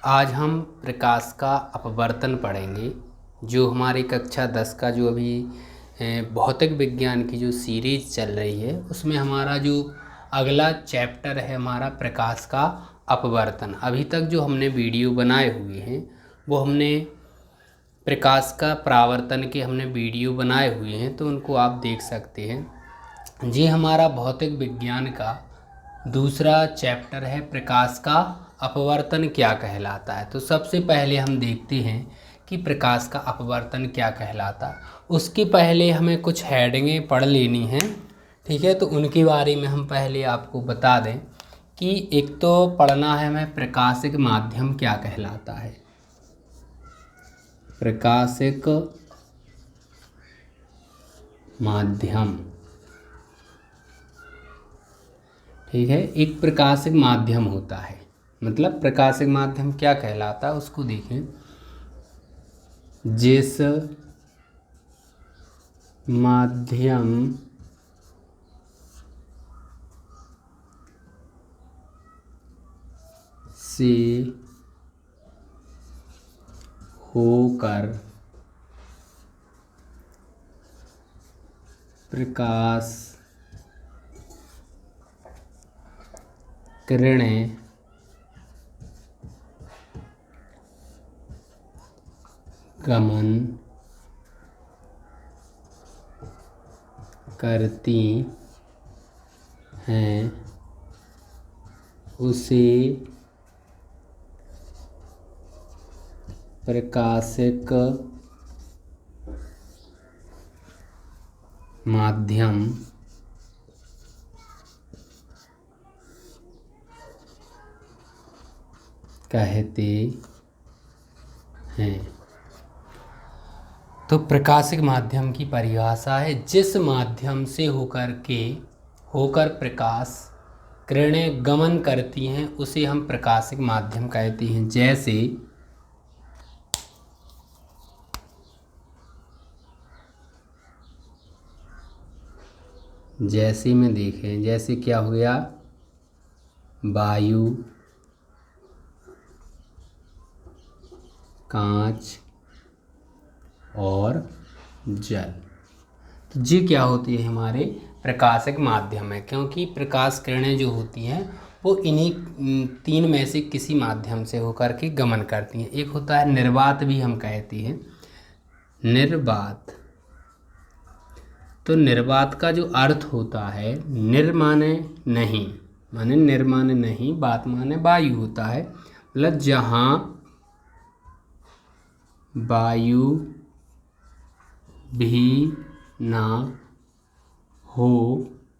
आज हम प्रकाश का अपवर्तन पढ़ेंगे। जो हमारी कक्षा 10 का जो अभी भौतिक विज्ञान की जो सीरीज़ चल रही है उसमें हमारा जो अगला चैप्टर है हमारा प्रकाश का अपवर्तन। अभी तक जो हमने वीडियो बनाए हुए हैं वो हमने प्रकाश का परावर्तन के हमने वीडियो बनाए हुए हैं, तो उनको आप देख सकते हैं। ये हमारा भौतिक विज्ञान का दूसरा चैप्टर है, प्रकाश का अपवर्तन क्या कहलाता है। तो सबसे पहले हम देखते हैं कि प्रकाश का अपवर्तन क्या कहलाता है। उसके पहले हमें कुछ हेडिंगें पढ़ लेनी हैं, ठीक है। तो उनके बारे में हम पहले आपको बता दें कि एक तो पढ़ना है हमें प्रकाशिक माध्यम क्या कहलाता है। प्रकाशिक माध्यम, ठीक है, एक प्रकाशिक माध्यम होता है। मतलब प्रकाशिक माध्यम क्या कहलाता है उसको देखें। जिस माध्यम से होकर प्रकाश किरणें गमन करती हैं उसे प्रकाशिक माध्यम कहते हैं। तो प्रकाशिक माध्यम की परिभाषा है जिस माध्यम से होकर प्रकाश किरणें गमन करती हैं उसे हम प्रकाशिक माध्यम कहते हैं। जैसे में देखें, जैसे क्या हो गया, वायु, कांच और जल। तो ये क्या होती है, हमारे प्रकाशिक माध्यम है, क्योंकि प्रकाश किरणें जो होती हैं वो इन्हीं तीन में से किसी माध्यम से होकर के गमन करती हैं। एक होता है निर्वात, भी हम कहते हैं निर्वात। तो निर्वात का जो अर्थ होता है, निर माने नहीं, माने निर माने नहीं, बात माने वायु होता है। मतलब जहाँ वायु भी ना हो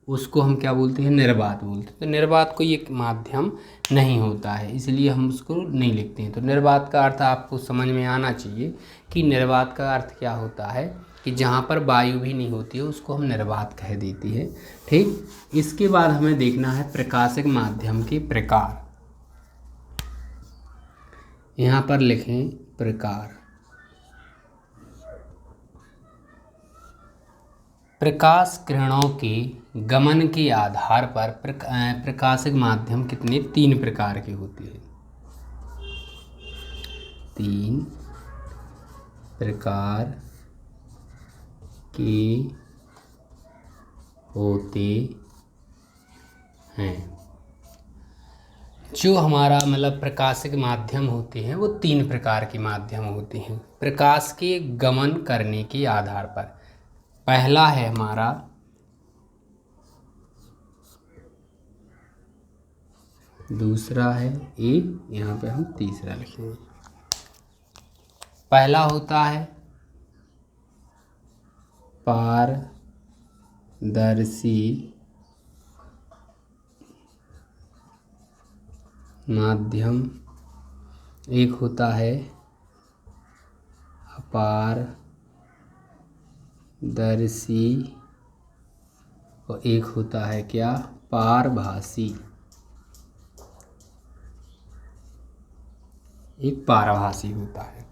उसको हम क्या बोलते हैं, निर्वात बोलते हैं। तो निर्वात कोई एक माध्यम नहीं होता है, इसलिए हम उसको नहीं लिखते हैं। तो निर्वात का अर्थ आपको समझ में आना चाहिए कि निर्वात का अर्थ क्या होता है, कि जहाँ पर वायु भी नहीं होती है उसको हम निर्वात कह देती है, ठीक। इसके बाद हमें देखना है प्रकाशिक माध्यम के प्रकार। यहाँ पर लिखें प्रकार। प्रकाश किरणों के गमन के आधार पर प्रकाशिक माध्यम कितने, 3 प्रकार के होते हैं। 3 प्रकार के होते हैं। जो हमारा मतलब प्रकाशिक माध्यम होते हैं वो 3 प्रकार के माध्यम होते हैं प्रकाश के गमन करने के आधार पर। पहला है हमारा दूसरा है ए, यहाँ पे हम तीसरा लिखेंगे। पहला होता है पारदर्शी माध्यम, एक होता है अपारदर्शी और एक होता है क्या, पारभासी। एक पारभासी होता है।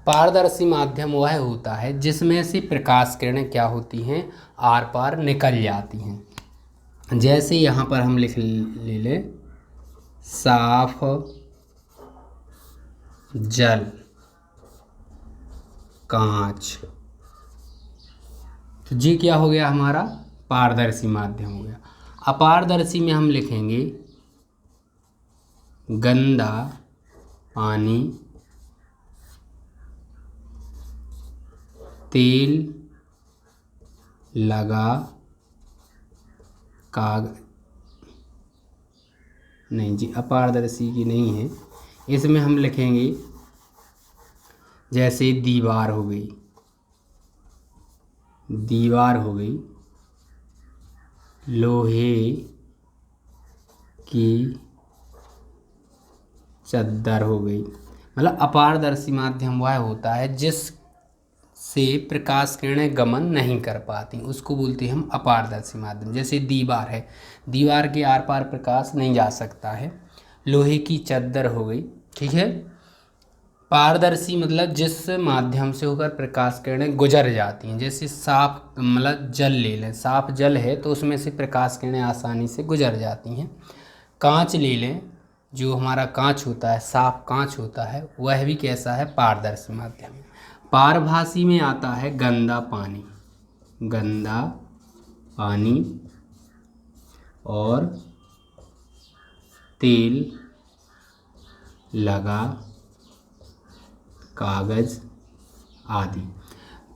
पारदर्शी माध्यम वह होता है जिसमें से प्रकाश किरणें क्या होती हैं, आर पार निकल जाती हैं। जैसे यहाँ पर हम ले लें साफ जल, कांच। तो ये क्या हो गया हमारा पारदर्शी माध्यम हो गया। अपारदर्शी में हम लिखेंगे गंदा पानी, तेल लगा कागज। नहीं जी, अपारदर्शी की नहीं है। इसमें हम लिखेंगे जैसे दीवार हो गई, दीवार हो गई, लोहे की चद्दर हो गई। मतलब अपारदर्शी माध्यम वह होता है जिससे प्रकाश किरणें गमन नहीं कर पाती, उसको बोलते हैं हम अपारदर्शी माध्यम। जैसे दीवार है, दीवार के आर पार प्रकाश नहीं जा सकता है। लोहे की चद्दर हो गई, ठीक है। पारदर्शी मतलब जिस माध्यम से होकर प्रकाश किरणें गुजर जाती हैं। जैसे साफ मतलब जल ले लें, साफ जल है तो उसमें से प्रकाश किरणें आसानी से गुजर जाती हैं। कांच ले लें, जो हमारा कांच होता है, साफ कांच होता है, वह भी कैसा है पारदर्शी माध्यम। पारभासी में आता है गंदा पानी, गंदा पानी और तेल लगा कागज आदि।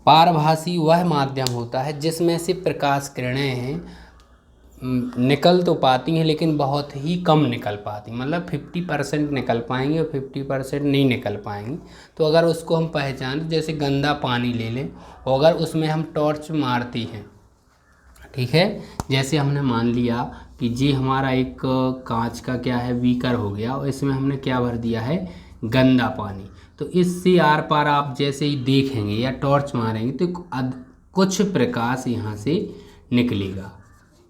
पारभासी वह माध्यम होता है जिसमें से प्रकाश किरणें हैं निकल तो पाती हैं लेकिन बहुत ही कम निकल पाती, मतलब 50% निकल पाएंगी और 50% नहीं निकल पाएंगी। तो अगर उसको हम पहचान, जैसे गंदा पानी ले लें और अगर उसमें हम टॉर्च मारती हैं, ठीक है, जैसे हमने मान लिया कि जी हमारा एक कांच का क्या है बीकर हो गया और इसमें हमने क्या भर दिया है गंदा पानी। तो इससे आर पार आप जैसे ही देखेंगे या टॉर्च मारेंगे तो कुछ प्रकाश यहाँ से निकलेगा,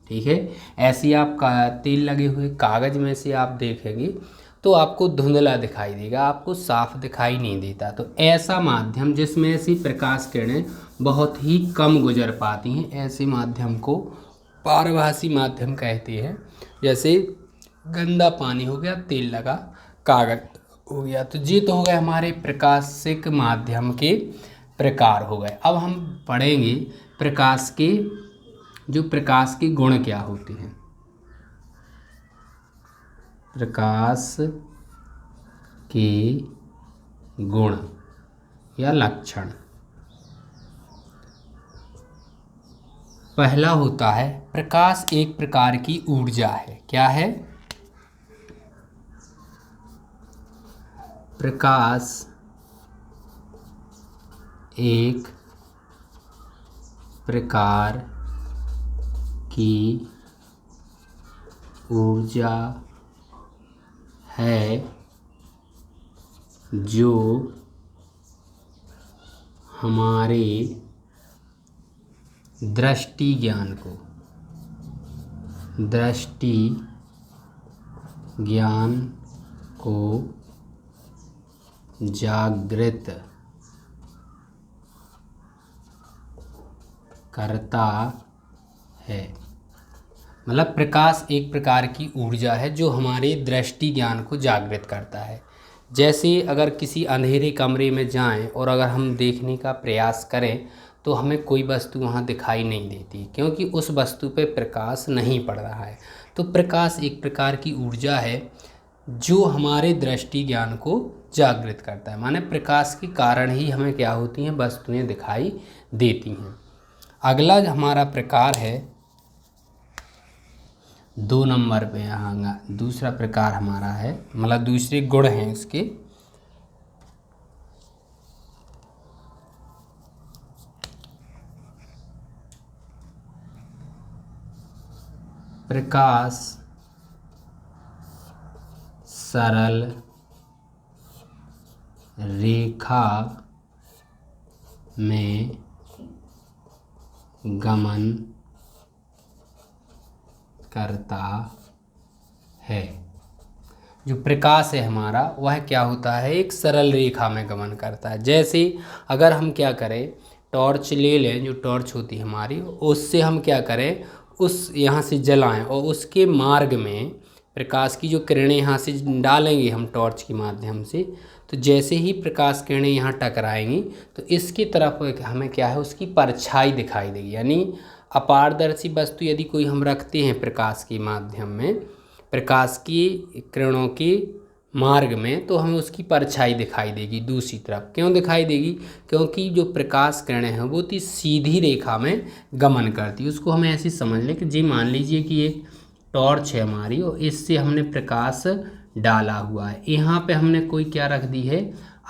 ठीक है। ऐसे ही आप तेल लगे हुए कागज़ में से आप देखेंगे तो आपको धुंधला दिखाई देगा, आपको साफ दिखाई नहीं देता। तो ऐसा माध्यम जिसमें से प्रकाश किरणें बहुत ही कम गुजर पाती हैं, ऐसे माध्यम को पारभासी माध्यम कहते हैं। जैसे गंदा पानी हो गया, तेल लगा कागज हो गया। तो ये तो हो गए हमारे प्रकाशिक माध्यम के प्रकार हो गए। अब हम पढ़ेंगे प्रकाश के गुण क्या होते हैं। प्रकाश के गुण या लक्षण। पहला होता है प्रकाश एक प्रकार की ऊर्जा है। क्या है? प्रकाश एक प्रकार की ऊर्जा है जो हमारे दृष्टि ज्ञान को जागृत करता है। मतलब प्रकाश एक प्रकार की ऊर्जा है जो हमारे दृष्टि ज्ञान को जागृत करता है। जैसे अगर किसी अंधेरे कमरे में जाएं और अगर हम देखने का प्रयास करें तो हमें कोई वस्तु वहाँ दिखाई नहीं देती, क्योंकि उस वस्तु पे प्रकाश नहीं पड़ रहा है। तो प्रकाश एक प्रकार की ऊर्जा है जो हमारे दृष्टि ज्ञान को जागृत करता है। माने प्रकाश के कारण ही हमें क्या होती हैं, वस्तुएं दिखाई देती हैं। अगला हमारा प्रकार है 2 नंबर पे, यहाँ दूसरा प्रकार हमारा है, मतलब दूसरे गुण हैं इसके। प्रकाश सरल रेखा में गमन करता है। जो प्रकाश है हमारा वह क्या होता है, एक सरल रेखा में गमन करता है। जैसे अगर हम क्या करें, टॉर्च ले लें, जो टॉर्च होती है हमारी, उससे हम क्या करें, उस यहाँ से जलाएं और उसके मार्ग में प्रकाश की जो किरणें यहाँ से डालेंगे हम टॉर्च के माध्यम से, तो जैसे ही प्रकाश किरणें यहाँ टकराएंगी तो इसकी तरफ हमें क्या है, उसकी परछाई दिखाई देगी। यानी अपारदर्शी वस्तु यदि कोई हम रखते हैं प्रकाश के माध्यम में, प्रकाश की किरणों के मार्ग में, तो हमें उसकी परछाई दिखाई देगी दूसरी तरफ। क्यों दिखाई देगी? क्योंकि जो प्रकाश किरणें हैं वो तो सीधी रेखा में गमन करती है। उसको हमें ऐसे समझ लें कि जी मान लीजिए कि एक टॉर्च है हमारी और इससे हमने प्रकाश डाला हुआ है, यहाँ पे हमने कोई क्या रख दी है,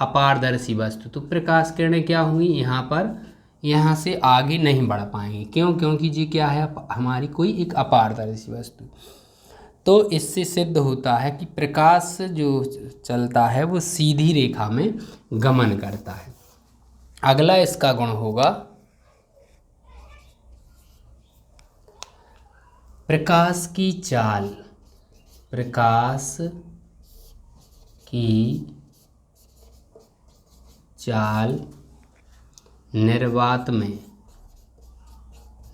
अपारदर्शी वस्तु। तो प्रकाश किरणें क्या हुई, यहाँ पर यहाँ से आगे नहीं बढ़ पाएंगी। क्यों? क्योंकि जी क्या है, हमारी कोई एक अपारदर्शी वस्तु। तो इससे सिद्ध होता है कि प्रकाश जो चलता है वो सीधी रेखा में गमन करता है। अगला इसका गुण होगा प्रकाश की चाल। प्रकाश की चाल निर्वात में,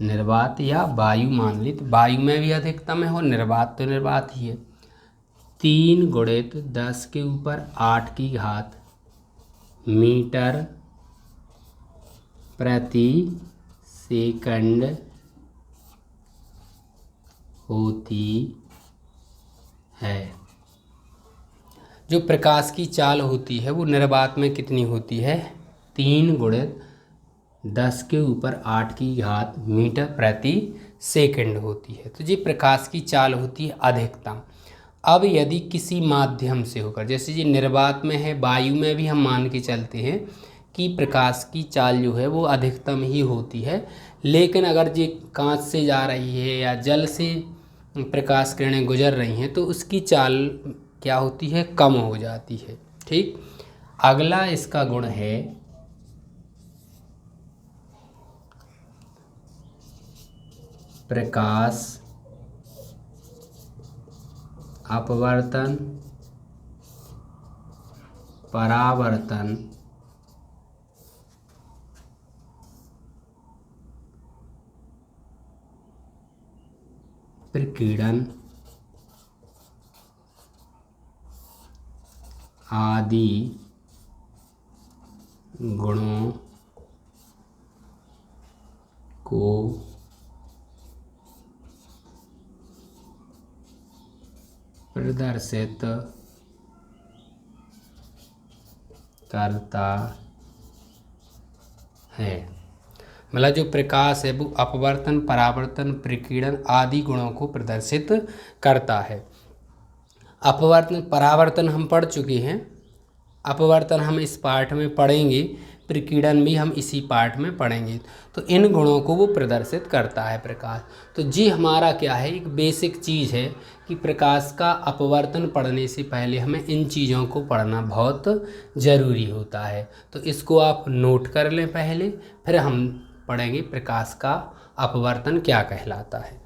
निर्वात या वायु मान ली, तो वायु में भी अधिकतम है और निर्वात तो निर्वात ही है। 3 गुणित 10 के ऊपर 8 की घात मीटर प्रति सेकंड होती है। जो प्रकाश की चाल होती है वो निर्वात में कितनी होती है, 3 गुणित 10 के ऊपर 8 की घात मीटर प्रति सेकंड होती है। तो ये प्रकाश की चाल होती है अधिकतम। अब यदि किसी माध्यम से होकर, जैसे ये निर्वात में है, वायु में भी हम मान के चलते हैं कि प्रकाश की चाल जो है वो अधिकतम ही होती है। लेकिन अगर ये कांच से जा रही है या जल से प्रकाश किरणें गुजर रही हैं तो उसकी चाल क्या होती है, कम हो जाती है। ठीक। अगला इसका गुण है प्रकाश अपवर्तन परावर्तन प्रकीर्णन आदि गुणों को प्रदर्शित करता है। मतलब जो प्रकाश है वो अपवर्तन परावर्तन प्रकीर्णन आदि गुणों को प्रदर्शित करता है। अपवर्तन परावर्तन हम पढ़ चुके हैं, अपवर्तन हम इस पाठ में पढ़ेंगे, प्रकीर्णन भी हम इसी पाठ में पढ़ेंगे। तो इन गुणों को वो प्रदर्शित करता है प्रकाश। तो जी हमारा क्या है, एक बेसिक चीज़ है कि प्रकाश का अपवर्तन पढ़ने से पहले हमें इन चीज़ों को पढ़ना बहुत ज़रूरी होता है। तो इसको आप नोट कर लें पहले, फिर हम पढ़ेंगे प्रकाश का अपवर्तन क्या कहलाता है।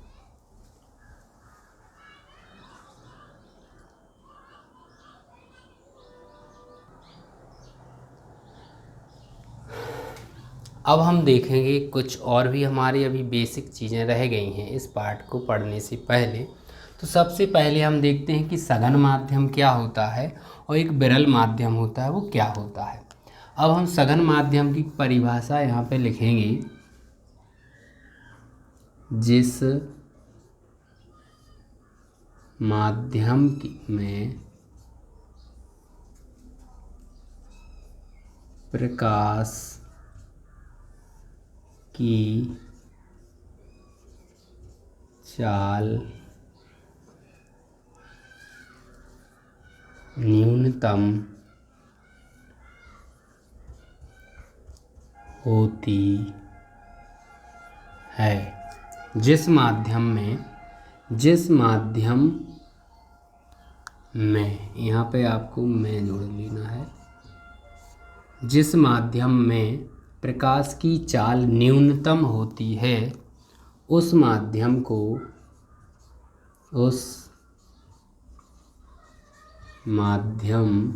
अब हम देखेंगे कुछ और भी हमारी अभी बेसिक चीज़ें रह गई हैं इस पाठ को पढ़ने से पहले। तो सबसे पहले हम देखते हैं कि सघन माध्यम क्या होता है और एक विरल माध्यम होता है वो क्या होता है। अब हम सघन माध्यम की परिभाषा यहाँ पे लिखेंगे, जिस माध्यम में प्रकाश की चाल न्यूनतम होती है। जिस माध्यम में यहाँ पे आपको में जोड़ लेना है, जिस माध्यम में प्रकाश की चाल न्यूनतम होती है उस माध्यम को, उस माध्यम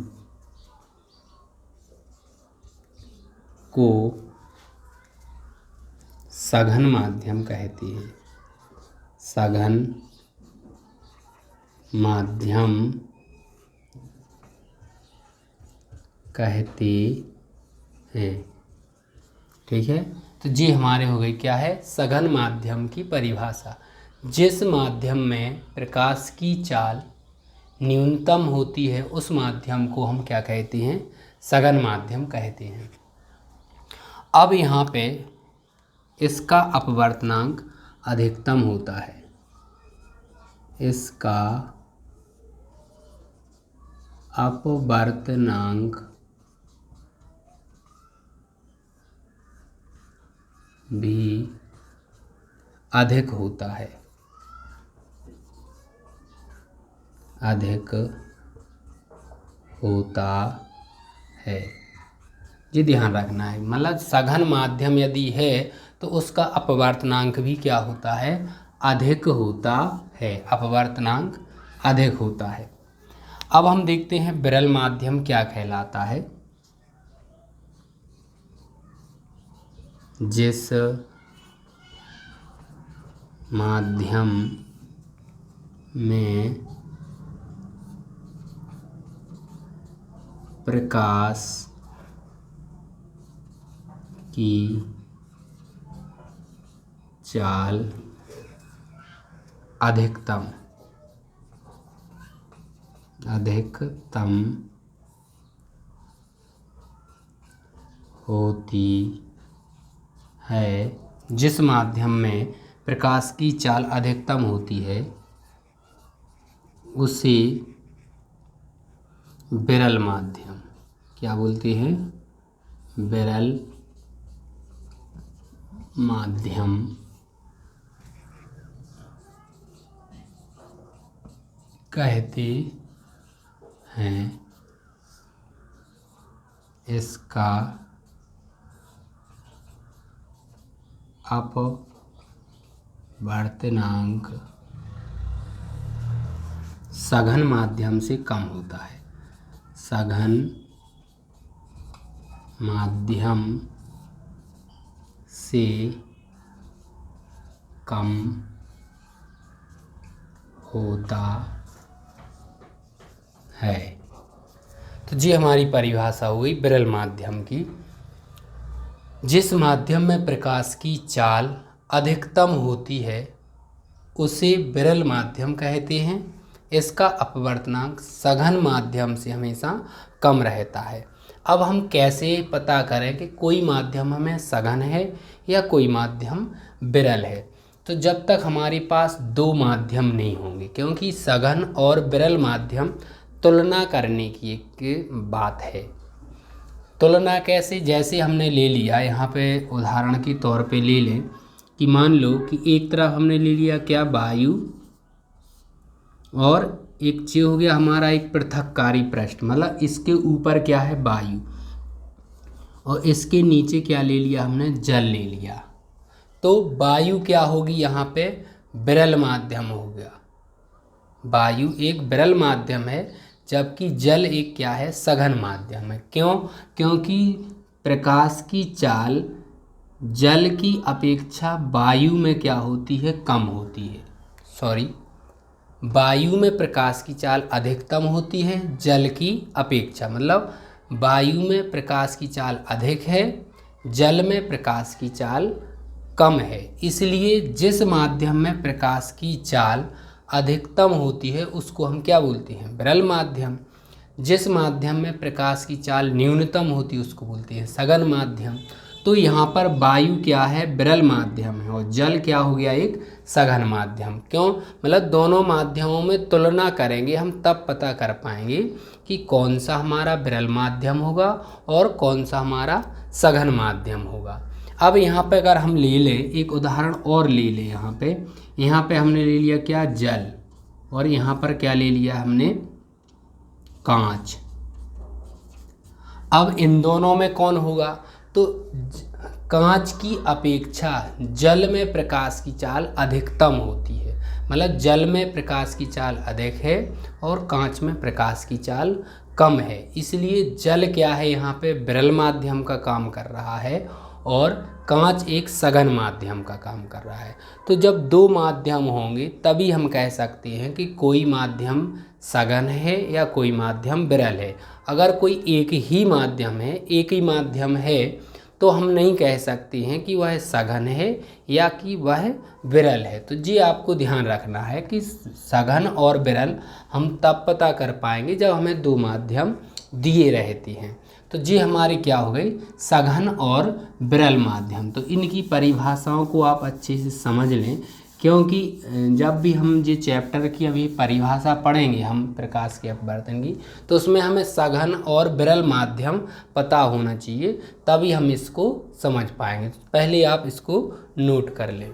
को सघन माध्यम कहते हैं। सघन माध्यम कहते हैं। ठीक है, तो ये हमारे हो गई क्या है, सघन माध्यम की परिभाषा। जिस माध्यम में प्रकाश की चाल न्यूनतम होती है उस माध्यम को हम क्या कहते हैं, सघन माध्यम कहते हैं। अब यहाँ पे इसका अपवर्तनांक अधिकतम होता है, इसका अपवर्तनांक भी अधिक होता है, अधिक होता है। ये ध्यान रखना है, मतलब सघन माध्यम यदि है तो उसका अपवर्तनांक भी क्या होता है, अधिक होता है, अपवर्तनांक अधिक होता है। अब हम देखते हैं विरल माध्यम क्या कहलाता है। जिस माध्यम में प्रकाश की चाल अधिकतम होती है, जिस माध्यम में प्रकाश की चाल अधिकतम होती है उसे विरल माध्यम क्या बोलते हैं, विरल माध्यम कहते हैं। इसका अपवर्तनांक सघन माध्यम से कम होता है, सघन माध्यम से कम होता है। तो ये हमारी परिभाषा हुई विरल माध्यम की। जिस माध्यम में प्रकाश की चाल अधिकतम होती है उसे विरल माध्यम कहते हैं। इसका अपवर्तनांक सघन माध्यम से हमेशा कम रहता है। अब हम कैसे पता करें कि कोई माध्यम हमें सघन है या कोई माध्यम विरल है, तो जब तक हमारे पास दो माध्यम नहीं होंगे, क्योंकि सघन और विरल माध्यम तुलना करने की एक बात है। तुलना कैसे, जैसे हमने ले लिया यहाँ पे उदाहरण के तौर पे ले लें कि मान लो कि एक तरफ हमने ले लिया क्या, वायु, और एक चीज हो गया हमारा एक पृथककारी पृष्ठ, मतलब इसके ऊपर क्या है, वायु, और इसके नीचे क्या ले लिया हमने, जल ले लिया। तो वायु क्या होगी यहाँ पे, विरल माध्यम हो गया। वायु एक विरल माध्यम है, जबकि जल एक क्या है, सघन माध्यम है। क्यों? क्योंकि प्रकाश की चाल जल की अपेक्षा वायु में क्या होती है, कम होती है। सॉरी, वायु में प्रकाश की चाल अधिकतम होती है जल की अपेक्षा, मतलब वायु में प्रकाश की चाल अधिक है, जल में प्रकाश की चाल कम है। इसलिए जिस माध्यम में प्रकाश की चाल अधिकतम होती है उसको हम क्या बोलते हैं, विरल माध्यम। जिस माध्यम में प्रकाश की चाल न्यूनतम होती है उसको बोलते हैं सघन माध्यम। तो यहाँ पर वायु क्या है, विरल माध्यम है, और जल क्या हो गया, एक सघन माध्यम। क्यों? मतलब दोनों माध्यमों में तुलना करेंगे हम, तब पता कर पाएंगे कि कौन सा हमारा विरल माध्यम होगा और कौन सा हमारा सघन माध्यम होगा। अब यहाँ पे अगर हम ले लें एक उदाहरण और ले लें, यहाँ पे हमने ले लिया क्या, जल, और यहाँ पर क्या ले लिया हमने, कांच। अब इन दोनों में कौन होगा, तो कांच की अपेक्षा जल में प्रकाश की चाल अधिकतम होती है, मतलब जल में प्रकाश की चाल अधिक है और कांच में प्रकाश की चाल कम है। इसलिए जल क्या है, यहाँ पे विरल माध्यम का काम कर रहा है और कांच एक सघन माध्यम का काम कर रहा है। तो जब दो माध्यम होंगे तभी हम कह सकते हैं कि कोई माध्यम सघन है या कोई माध्यम विरल है। अगर कोई एक ही माध्यम है, एक ही माध्यम है, तो हम नहीं कह सकते हैं कि वह सघन है या कि वह विरल है। तो जी आपको ध्यान रखना है कि सघन और विरल हम तब पता कर पाएंगे जब हमें दो माध्यम दिए रहते हैं। तो जी हमारी क्या हो गई, सघन और विरल माध्यम। तो इनकी परिभाषाओं को आप अच्छे से समझ लें, क्योंकि जब भी हम ये चैप्टर की अभी परिभाषा पढ़ेंगे हम प्रकाश के अपवर्तन की, तो उसमें हमें सघन और विरल माध्यम पता होना चाहिए, तभी हम इसको समझ पाएंगे। तो पहले आप इसको नोट कर लें।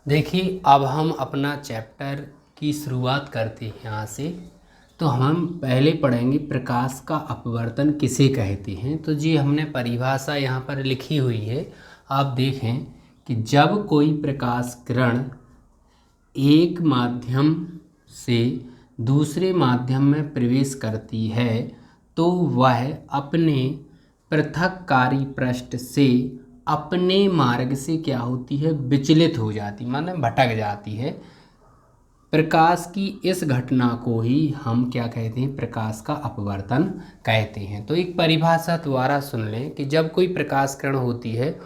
देखिए अब हम अपना चैप्टर की शुरुआत करते हैं यहाँ से। तो हम पहले पढ़ेंगे प्रकाश का अपवर्तन किसे कहते हैं। तो जी हमने परिभाषा यहाँ पर लिखी हुई है, आप देखें कि जब कोई प्रकाश किरण एक माध्यम से दूसरे माध्यम में प्रवेश करती है तो वह अपने पृथक्कारी पृष्ठ से अपने मार्ग से क्या होती है, विचलित हो जाती, माने भटक जाती है। प्रकाश की इस घटना को ही हम क्या कहते हैं, प्रकाश का अपवर्तन कहते हैं। तो एक परिभाषा द्वारा सुन लें कि जब कोई प्रकाश किरण होती है,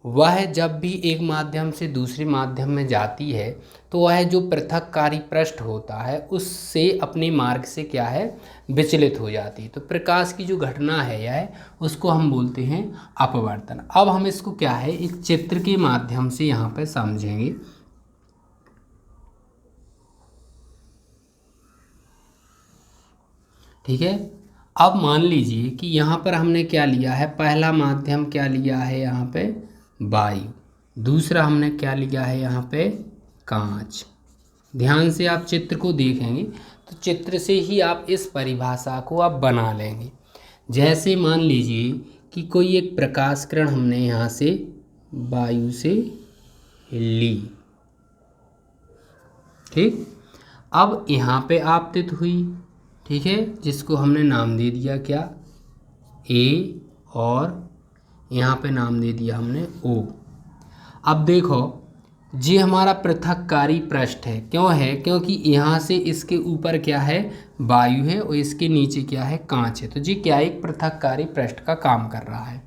वह जब भी एक माध्यम से दूसरे माध्यम में जाती है तो वह जो पृथक्कारी पृष्ठ होता है उससे अपने मार्ग से क्या है, विचलित हो जाती है। तो प्रकाश की जो घटना है यह, उसको हम बोलते हैं अपवर्तन। अब हम इसको क्या है, एक चित्र के माध्यम से यहाँ पर समझेंगे। ठीक है, अब मान लीजिए कि यहाँ पर हमने क्या लिया है, पहला माध्यम क्या लिया है यहाँ पे, वायु। दूसरा हमने क्या लिया है यहाँ पे, कांच। ध्यान से आप चित्र को देखेंगे तो चित्र से ही आप इस परिभाषा को आप बना लेंगे। जैसे मान लीजिए कि कोई एक प्रकाश किरण हमने यहाँ से वायु से ली, ठीक। अब यहाँ पे आपतित हुई, ठीक है, जिसको हमने नाम दे दिया क्या, ए, और यहाँ पे नाम दे दिया हमने ओ। अब देखो जी हमारा पृथक्कारी पृष्ठ है, क्यों है, क्योंकि यहाँ से इसके ऊपर क्या है, वायु है, और इसके नीचे क्या है, कांच है। तो जी क्या एक पृथक्कारी पृष्ठ का काम कर रहा है।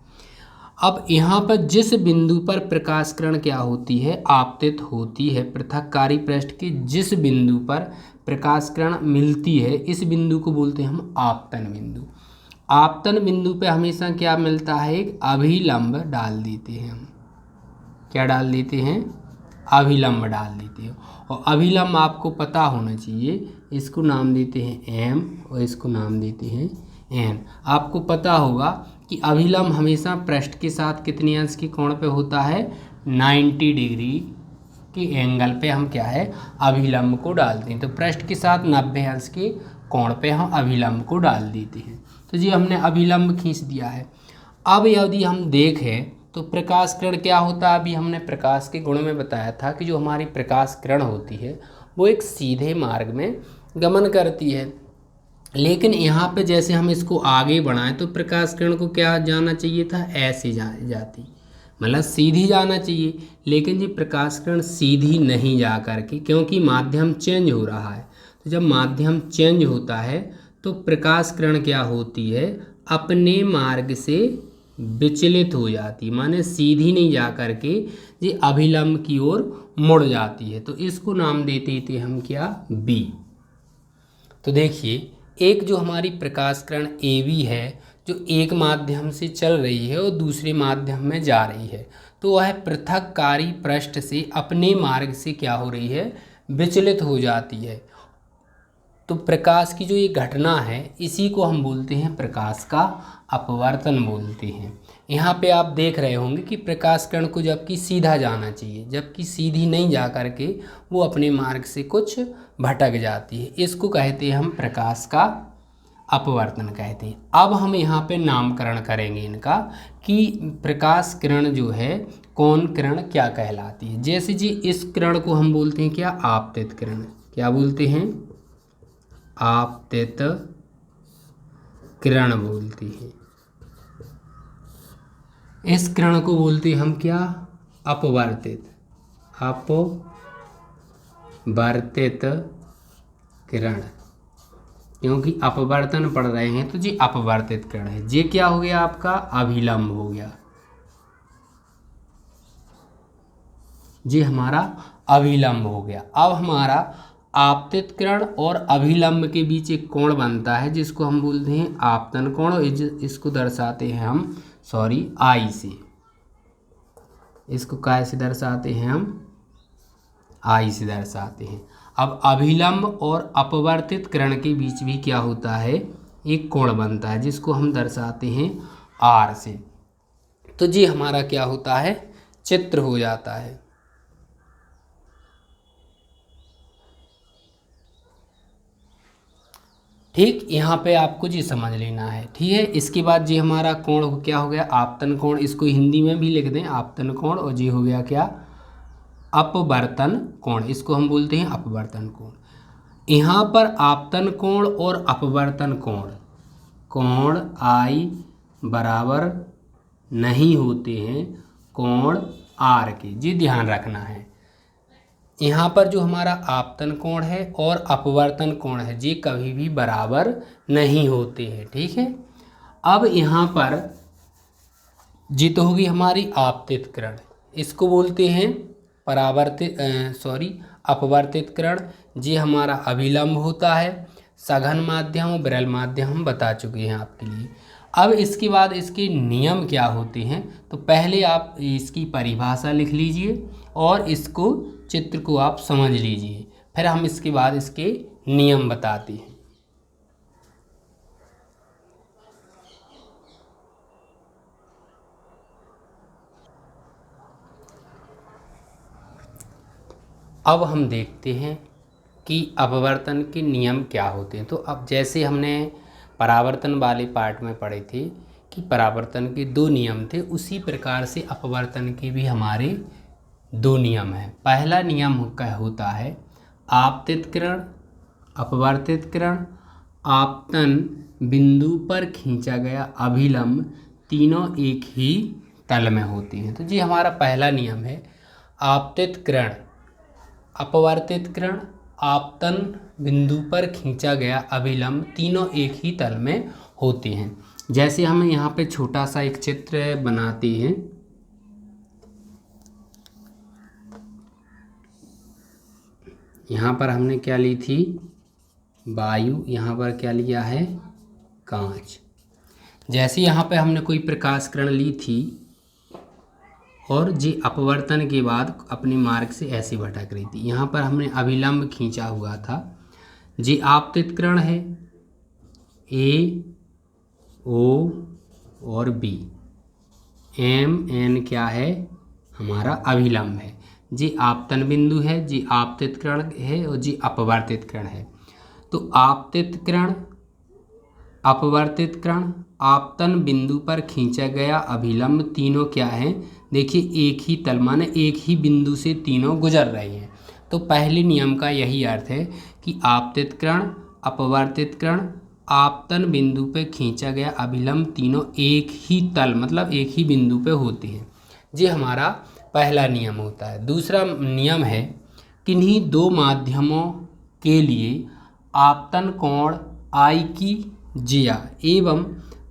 अब यहाँ पर जिस बिंदु पर प्रकाश किरण क्या होती है, आपतित होती है, पृथक्कारी पृष्ठ के जिस बिंदु पर प्रकाश किरण मिलती है, इस बिंदु को बोलते हैं हम आपतन बिंदु। आपतन बिंदु पे हमेशा क्या मिलता है, एक अभिलंब डाल देते हैं हम। क्या डाल देते हैं, अभिलंब डाल देते हैं। और अभिलंब आपको पता होना चाहिए, इसको नाम देते हैं एम और इसको नाम देते हैं एन। आपको पता होगा कि अभिलंब हमेशा पृष्ठ के साथ कितने अंश के कोण पे होता है, 90 डिग्री के एंगल पे हम क्या है, अभिलंब को डालते हैं। तो पृष्ठ के साथ 90 अंश के कोण पे हम अभिलंब को डाल देते हैं। तो जी हमने अभिलंब खींच दिया है। अब यदि हम देखें तो प्रकाश किरण क्या होता है, अभी हमने प्रकाश के गुण में बताया था कि जो हमारी प्रकाश किरण होती है वो एक सीधे मार्ग में गमन करती है। लेकिन यहाँ पे जैसे हम इसको आगे बढ़ाएं तो प्रकाश किरण को क्या जाना चाहिए था, ऐसे जाती, मतलब सीधी जाना चाहिए। लेकिन जी प्रकाश किरण सीधी नहीं जा करके, क्योंकि माध्यम चेंज हो रहा है। तो जब माध्यम चेंज होता है तो प्रकाश किरण क्या होती है, अपने मार्ग से विचलित हो जाती, माने सीधी नहीं जा करके ये अभिलंब की ओर मुड़ जाती है। तो इसको नाम देते थे हम क्या, बी। तो देखिए एक जो हमारी प्रकाश किरण ए बी है, जो एक माध्यम से चल रही है और दूसरे माध्यम में जा रही है, तो वह पृथक्कारी पृष्ठ से अपने मार्ग से क्या हो रही है, विचलित हो जाती है। तो प्रकाश की जो ये घटना है इसी को हम बोलते हैं प्रकाश का अपवर्तन बोलते हैं। यहाँ पे आप देख रहे होंगे कि प्रकाश किरण को जबकि सीधा जाना चाहिए, जबकि सीधी नहीं जा करके वो अपने मार्ग से कुछ भटक जाती है। इसको कहते हैं हम प्रकाश का अपवर्तन कहते हैं। अब हम यहाँ पे नामकरण करेंगे इनका कि प्रकाश किरण जो है कौन किरण क्या कहलाती है। जैसे जी इस किरण को हम बोलते हैं क्या, आपतित किरण। क्या बोलते हैं, आपतित किरण बोलती है। इस किरण को बोलते हैं हम क्या, अपवर्तित, अपवर्तित किरण, क्योंकि अपवर्तन पढ़ रहे हैं तो जी अपवर्तित किरण है। ये क्या हो गया आपका, अभिलंब हो गया, जी हमारा अभिलंब हो गया। अब हमारा आपतित किरण और अभिलंब के बीच एक कोण बनता है जिसको हम बोलते हैं आपतन कोण। इसको दर्शाते हैं हम आई से। इसको काय से दर्शाते हैं हम, आई से दर्शाते हैं। अब अभिलंब और अपवर्तित किरण के बीच भी क्या होता है, एक कोण बनता है जिसको हम दर्शाते हैं आर से। तो जी हमारा क्या होता है, चित्र हो जाता है। ठीक, यहाँ पे आपको जी समझ लेना है। ठीक है, इसके बाद जी हमारा कोण क्या हो गया, आपतन कोण। इसको हिंदी में भी लिख दें आपतन कोण, और जी हो गया क्या, अपवर्तन कोण। इसको हम बोलते हैं अपवर्तन कोण। यहाँ पर आपतन कोण और अपवर्तन कोण आई बराबर नहीं होते हैं कोण आर के, जी ध्यान रखना है। यहाँ पर जो हमारा आपतन कोण है और अपवर्तन कोण है जी कभी भी बराबर नहीं होते हैं। ठीक है, अब यहाँ पर जी तो होगी हमारी आपतित किरण, इसको बोलते हैं अपवर्तित किरण। जी हमारा अभिलंब होता है, सघन माध्यम और विरल माध्यम हम बता चुके हैं आपके लिए। अब इसके बाद इसके नियम क्या होते हैं, तो पहले आप इसकी परिभाषा लिख लीजिए और इसको चित्र को आप समझ लीजिए, फिर हम इसके बाद इसके नियम बताते हैं। अब हम देखते हैं कि अपवर्तन के नियम क्या होते हैं। तो अब जैसे हमने परावर्तन वाले पार्ट में पढ़े थे कि परावर्तन के 2 नियम थे, उसी प्रकार से अपवर्तन के भी हमारे 2 नियम हैं। पहला नियम होता है आपतित किरण, अपवर्तित किरण, आपतन बिंदु पर खींचा गया अभिलंब तीनों एक ही तल में होते हैं। तो जी हमारा पहला नियम है आपतित किरण, अपवर्तित किरण, आपतन बिंदु पर खींचा गया अभिलंब तीनों एक ही तल में होते हैं। जैसे हम यहाँ पे छोटा सा एक चित्र बनाते हैं। यहाँ पर हमने क्या ली थी, वायु, यहाँ पर क्या लिया है, कांच। जैसे यहाँ पे हमने कोई प्रकाश किरण ली थी और जी अपवर्तन के बाद अपने मार्ग से ऐसे भटक रही थी, यहाँ पर हमने अभिलंब खींचा हुआ था। जी आपतित किरण है, ए ओ और बी, एम एन क्या है, हमारा अभिलंब है। जी आपतन बिंदु है, जी आपतित किरण है और जी अपवर्तित किरण है। तो आपतित किरण, अपवर्तित किरण, आपतन बिंदु पर खींचा गया अभिलंब तीनों क्या हैं, देखिए एक ही तल, माने एक ही बिंदु से तीनों गुजर रहे हैं। तो पहले नियम का यही अर्थ है कि आपतित किरण, अपवर्तित किरण, आपतन बिंदु पे खींचा गया अभिलंब तीनों एक ही तल मतलब एक ही बिंदु पे होते हैं। ये हमारा पहला नियम होता है। दूसरा नियम है किन्हीं 2 माध्यमों के लिए आपतन कोण आई की ज्या एवं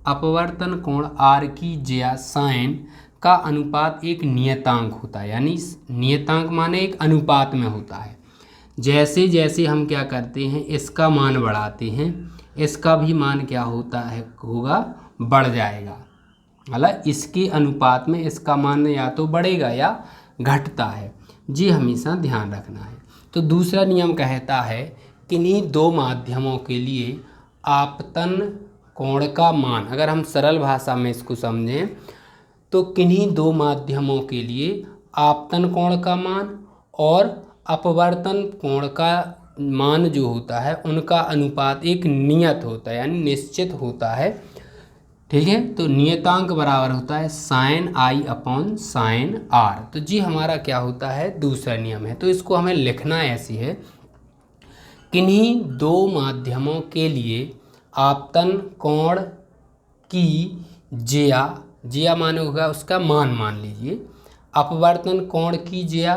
अपवर्तन कोण आर की ज्या साइन का अनुपात एक नियतांक होता है। यानी नियतांक माने एक अनुपात में होता है। जैसे जैसे हम क्या करते हैं, इसका मान बढ़ाते हैं, इसका भी मान क्या होता है, होगा, बढ़ जाएगा। मतलब इसके अनुपात में इसका मान या तो बढ़ेगा या घटता है, जी हमेशा ध्यान रखना है। तो दूसरा नियम कहता है किन्हीं 2 माध्यमों के लिए आपतन कोण का मान, अगर हम सरल भाषा में इसको समझें तो किन्हीं 2 माध्यमों के लिए आपतन कोण का मान और अपवर्तन कोण का मान जो होता है उनका अनुपात एक नियत होता है, यानी निश्चित होता है। ठीक है, तो नियतांक बराबर होता है sine I upon sine R. तो जी हमारा क्या होता है, दूसरा नियम है। तो इसको हमें लिखना ऐसी है, किन्हीं दो माध्यमों के लिए आपतन कोण की ज्या मान होगा उसका मान लीजिए, अपवर्तन कोण की ज्या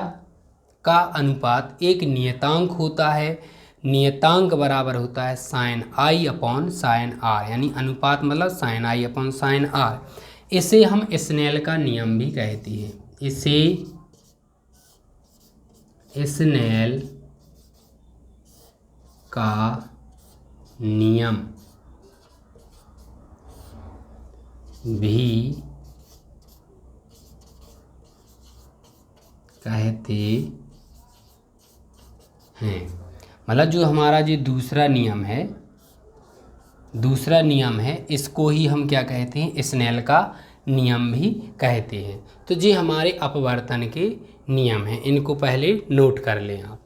का अनुपात एक नियतांक होता है। नियतांक बराबर होता है sine I upon sine R, यानी अनुपात मतलब sine I upon sine R. इसे हम स्नेल का नियम भी कहते हैं। इसे स्नेल का नियम भी कहते हैं। मतलब जो हमारा जो दूसरा नियम है इसको ही हम क्या कहते हैं, स्नेल का नियम भी कहते हैं। तो ये हमारे अपवर्तन के नियम हैं, इनको पहले नोट कर लें आप।